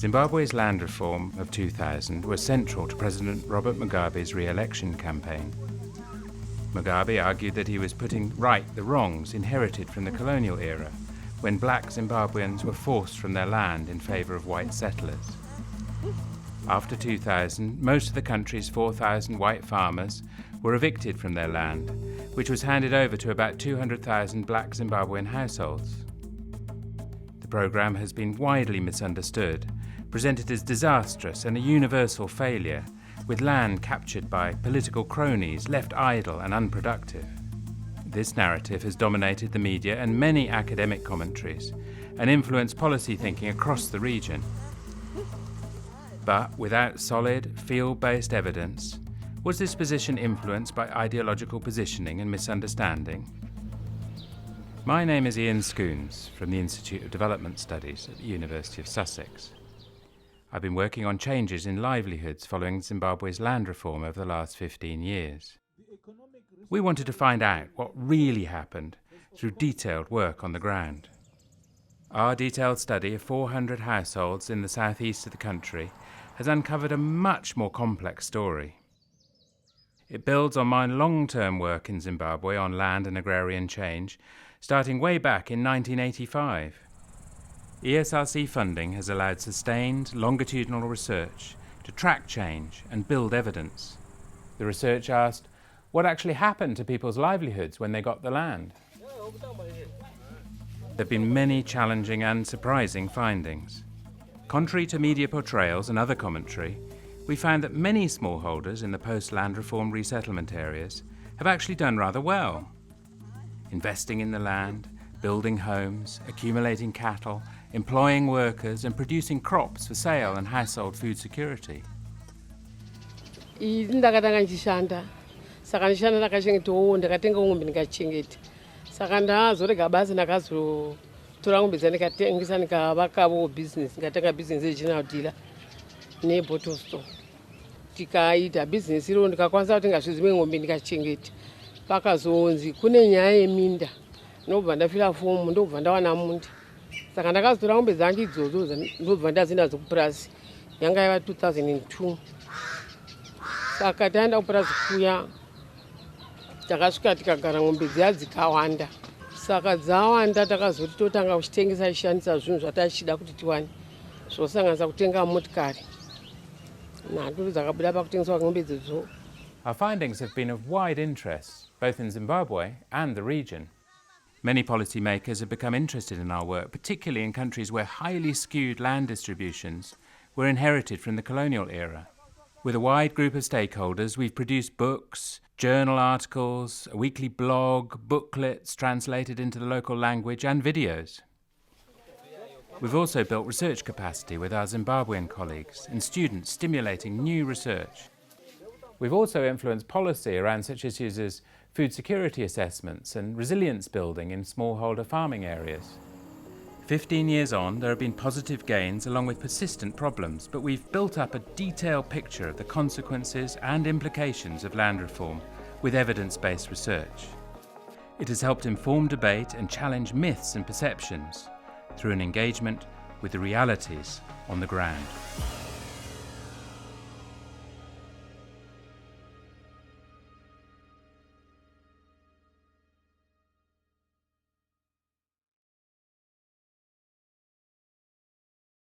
Zimbabwe's land reform of 2000 was central to President Robert Mugabe's re-election campaign. Mugabe argued that he was putting right the wrongs inherited from the colonial era, when black Zimbabweans were forced from their land in favour of white settlers. After 2000, most of the country's 4,000 white farmers were evicted from their land, which was handed over to about 200,000 black Zimbabwean households. The programme has been widely misunderstood, presented as disastrous and a universal failure, with land captured by political cronies left idle and unproductive. This narrative has dominated the media and many academic commentaries and influenced policy thinking across the region. But without solid, field-based evidence, was this position influenced by ideological positioning and misunderstanding? My name is Ian Scoones from the Institute of Development Studies at the University of Sussex. I've been working on changes in livelihoods following Zimbabwe's land reform over the last 15 years. We wanted to find out what really happened through detailed work on the ground. Our detailed study of 400 households in the southeast of the country has uncovered a much more complex story. It builds on my long-term work in Zimbabwe on land and agrarian change, starting way back in 1985. ESRC funding has allowed sustained, longitudinal research to track change and build evidence. The research asked, what actually happened to people's livelihoods when they got the land? There have been many challenging and surprising findings. Contrary to media portrayals and other commentary, we found that many smallholders in the post-land reform resettlement areas have actually done rather well. Investing in the land, building homes, accumulating cattle, employing workers and producing crops for sale and household food security. Saka ndishanda ndakachengetawo ndakatenga ng'ombe ndikachengeta. Saka ndazorega basi ndakazotora ng'ombe dzandikatengesa ndikavakawo business, ndikatenga business yegeneral dealer nebottle store. Tikaita business iro ndikakwanisa kutenga zvimwe ng'ombe ndikachengeta. Pakazonzi kune nyaya yeminda. Ndobva ndafila fomu ndobva ndawana munda. Saka ndakazotora ng'ombe dzangu idzodzo ndobva ndazi nadzo kupurazi. Yanga yava 2002. Saka taenda kupurazi kuya takasvika tikagara ng'ombe dziya dzikawanda. Saka dzawanda takazoti totanga kuchitengesa tichishandisa zvinhu zvatachida kuti tiwane. Zvosanganisa kutenga motikari. Nhanduru dzakabuda pakutengeswa ng'ombe idzodzo. Our findings have been of wide interest, both in Zimbabwe and the region. Many policymakers have become interested in our work, particularly in countries where highly skewed land distributions were inherited from the colonial era. With a wide group of stakeholders, we've produced books, journal articles, a weekly blog, booklets translated into the local language, and videos. We've also built research capacity with our Zimbabwean colleagues and students stimulating new research. We've also influenced policy around such issues as food security assessments and resilience building in smallholder farming areas. 15 years on, there have been positive gains along with persistent problems, but we've built up a detailed picture of the consequences and implications of land reform with evidence-based research. It has helped inform debate and challenge myths and perceptions through an engagement with the realities on the ground.